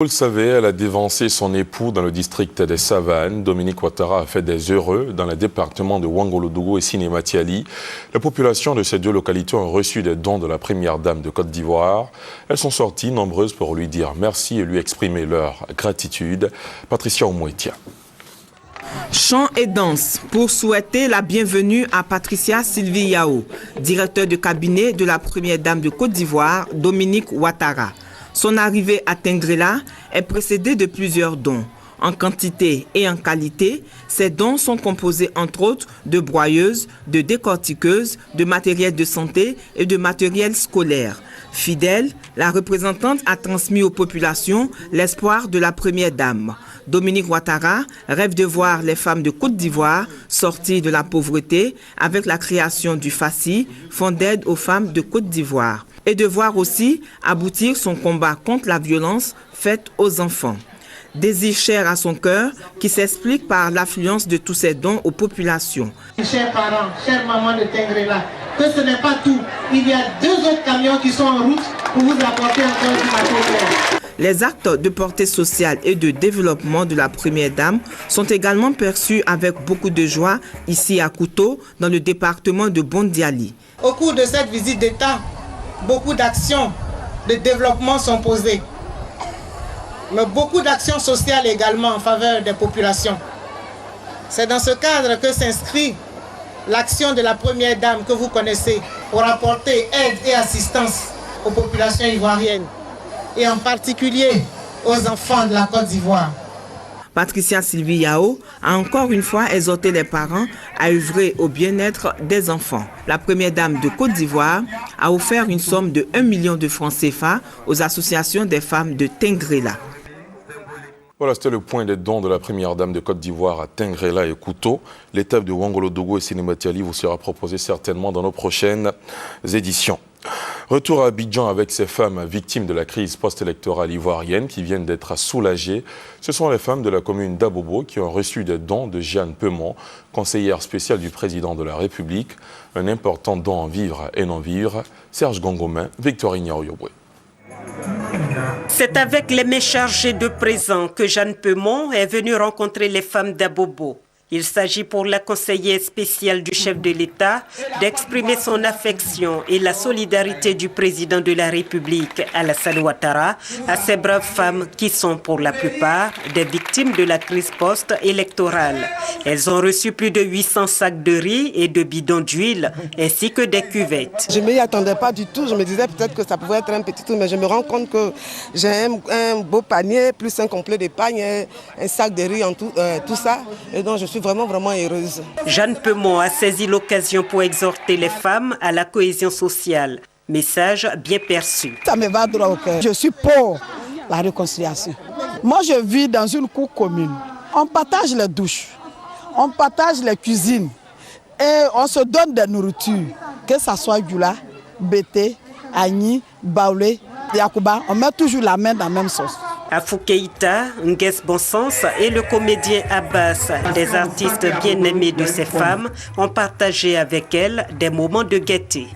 Vous le savez, elle a dévancé son époux dans le district des Savanes. Dominique Ouattara a fait des heureux dans le département de Ouangolodougou et Sinématiali. La population de ces deux localités ont reçu des dons de la première dame de Côte d'Ivoire. Elles sont sorties nombreuses pour lui dire merci et lui exprimer leur gratitude. Patricia Oumouetia. Chant et danse pour souhaiter la bienvenue à Patricia Sylvie Yao, directeur de cabinet de la première dame de Côte d'Ivoire, Dominique Ouattara. Son arrivée à Tengrela est précédée de plusieurs dons. En quantité et en qualité, ces dons sont composés entre autres de broyeuses, de décortiqueuses, de matériel de santé et de matériel scolaire. Fidèle, la représentante a transmis aux populations l'espoir de la première dame. Dominique Ouattara rêve de voir les femmes de Côte d'Ivoire sortir de la pauvreté avec la création du FACI, Fonds d'aide aux femmes de Côte d'Ivoire, et de voir aussi aboutir son combat contre la violence faite aux enfants. Désir cher à son cœur qui s'explique par l'affluence de tous ces dons aux populations. Chers parents, chères mamans de Tengrela, que ce n'est pas tout. Il y a 2 autres camions qui sont en route pour vous apporter encore du matériel. Les actes de portée sociale et de développement de la première dame sont également perçus avec beaucoup de joie ici à Kouto, dans le département de Bondiali. Au cours de cette visite d'État, beaucoup d'actions de développement sont posées, mais beaucoup d'actions sociales également en faveur des populations. C'est dans ce cadre que s'inscrit l'action de la première dame que vous connaissez pour apporter aide et assistance aux populations ivoiriennes et en particulier aux enfants de la Côte d'Ivoire. Patricia Sylvie Yao a encore une fois exhorté les parents à œuvrer au bien-être des enfants. La première dame de Côte d'Ivoire a offert une somme de 1 million de francs CFA aux associations des femmes de Tengrela. Voilà, c'était le point des dons de la première dame de Côte d'Ivoire à Tengrela et Kouto. L'étape de Ouangolodougou et Sinématiali vous sera proposée certainement dans nos prochaines éditions. Retour à Abidjan avec ces femmes victimes de la crise post-électorale ivoirienne qui viennent d'être soulagées. Ce sont les femmes de la commune d'Abobo qui ont reçu des dons de Jeanne Peumont, conseillère spéciale du président de la République. Un important don en vivre et non vivre. Serge Gongomin, Victorine Yaoyobwe. C'est avec les mains chargées de présents que Jeanne Peumont est venue rencontrer les femmes d'Abobo. Il s'agit pour la conseillère spéciale du chef de l'État d'exprimer son affection et la solidarité du président de la République, Alassane Ouattara, à ces braves femmes qui sont pour la plupart des victimes de la crise post-électorale. Elles ont reçu plus de 800 sacs de riz et de bidons d'huile, ainsi que des cuvettes. Je ne m'y attendais pas du tout. Je me disais peut-être que ça pouvait être un petit truc, mais je me rends compte que j'ai un beau panier, plus un complet de pagne, un sac de riz, tout ça. Et donc je suis vraiment heureuse. Jeanne Peumont a saisi l'occasion pour exhorter les femmes à la cohésion sociale. Message bien perçu. Ça me va droit au cœur. Je suis pour la réconciliation. Moi, je vis dans une cour commune. On partage les douches, on partage les cuisines et on se donne des nourritures. Que ce soit Gula, Bété, Agni, Baoulé, Yakuba, on met toujours la main dans la même sauce. Afou Keïta, Nguès Bonsens et le comédien Abbas, des artistes bien aimés de ces femmes, ont partagé avec elles des moments de gaieté.